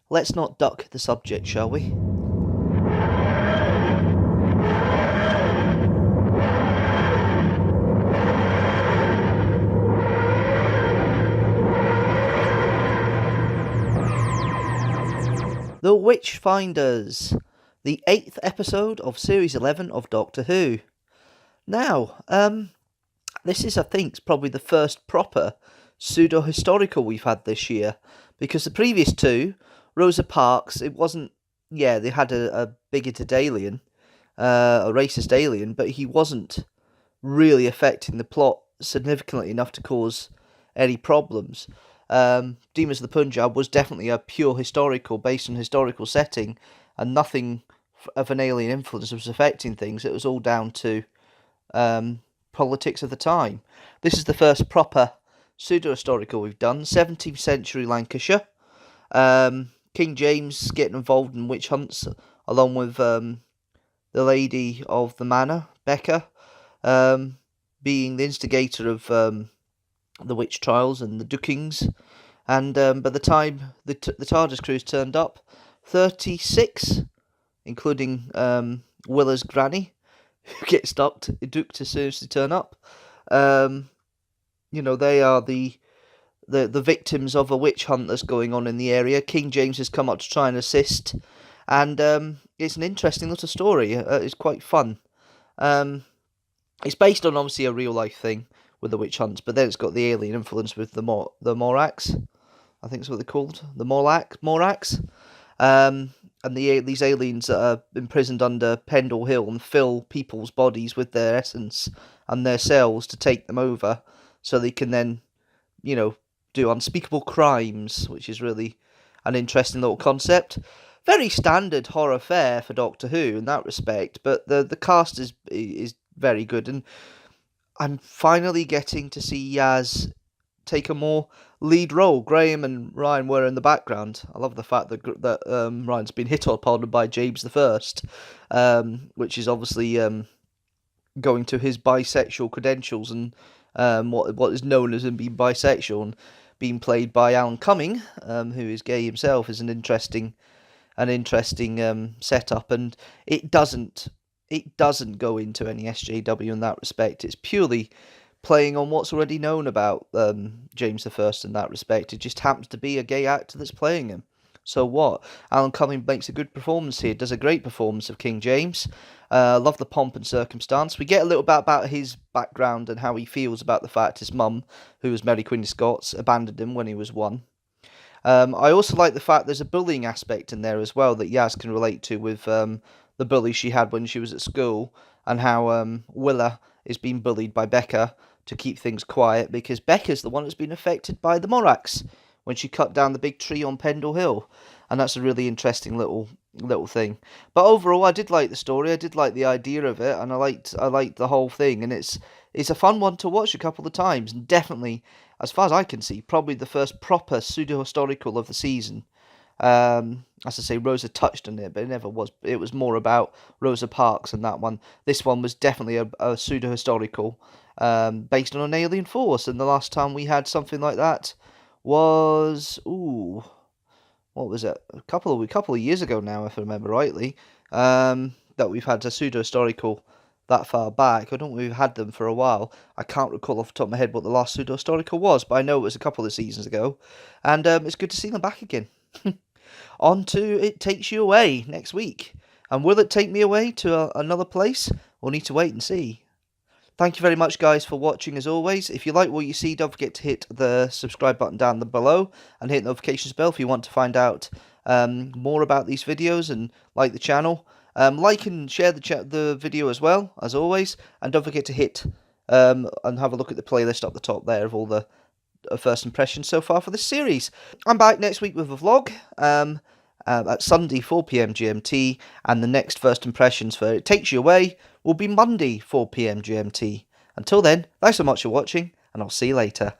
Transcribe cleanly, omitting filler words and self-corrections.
let's not duck the subject, shall we? The Witchfinders, the 8th episode of Series 11 of Doctor Who. Now, this is, I think, probably the first proper pseudo-historical we've had this year, because the previous two, Rosa Parks, it wasn't, they had a bigoted alien, a racist alien, but he wasn't really affecting the plot significantly enough to cause any problems. Demons of the Punjab was definitely a pure historical, based on historical setting, and nothing of an alien influence was affecting things. It was all down to politics of the time. This is the first proper pseudo-historical we've done. 17th century Lancashire. King James getting involved in witch hunts, along with the lady of the manor, Becca, being the instigator of the witch trials and the duckings. And by the time the TARDIS crews turned up, 36, including Willa's granny, who gets duked as soon as they turn up. They are the victims of a witch hunt that's going on in the area. King James has come up to try and assist, and it's an interesting little story. It's quite fun. It's based on, obviously, a real life thing with the witch hunts, but then it's got the alien influence with the Moraks. I think that's what they're called, the Moraks. And these aliens that are imprisoned under Pendle Hill and fill people's bodies with their essence and their cells to take them over, so they can then, do unspeakable crimes, which is really an interesting little concept. Very standard horror fare for Doctor Who in that respect, but the cast is very good, and I'm finally getting to see Yaz take a more lead role. Graham and Ryan were in the background. I love the fact that Ryan's been hit upon by James I, which is obviously going to his bisexual credentials and what is known as him being bisexual, and being played by Alan Cumming, who is gay himself, is an interesting setup, and it doesn't go into any SJW in that respect. It's purely playing on what's already known about James I in that respect. It just happens to be a gay actor that's playing him. So what? Alan Cumming makes a good performance here, does a great performance of King James. Love the pomp and circumstance. We get a little bit about his background and how he feels about the fact his mum, who was Mary Queen of Scots, abandoned him when he was 1. I also like the fact there's a bullying aspect in there as well that Yaz can relate to, with the bully she had when she was at school, and how Willa is being bullied by Becca to keep things quiet, because Becca's the one that's been affected by the Moraks when she cut down the big tree on Pendle Hill, and that's a really interesting little thing. But overall, I did like the story. I did like the idea of it, and I liked the whole thing, and it's a fun one to watch a couple of times, and definitely, as far as I can see, probably the first proper pseudo-historical of the season. As I say, Rosa touched on it, but it never was. It was more about Rosa Parks and that one. This one was definitely a pseudo-historical, based on an alien force, and the last time we had something like that was, what was it? A couple of years ago now, if I remember rightly. That we've had a pseudo-historical that far back. I don't think we've had them for a while. I can't recall off the top of my head what the last pseudo-historical was, but I know it was a couple of seasons ago, and it's good to see them back again. On to It Takes You Away next week. And will it take me away to another place? We'll need to wait and see. Thank you very much, guys, for watching as always. If you like what you see, don't forget to hit the subscribe button down below and hit the notifications bell if you want to find out more about these videos and like the channel. Like and share the video as well, as always. And don't forget to hit and have a look at the playlist up the top there of all the first impressions so far for this series. I'm back next week with a vlog at Sunday 4 PM GMT, and the next first impressions for It Takes You Away will be Monday 4 PM GMT. Until then, thanks so much for watching, and I'll see you later.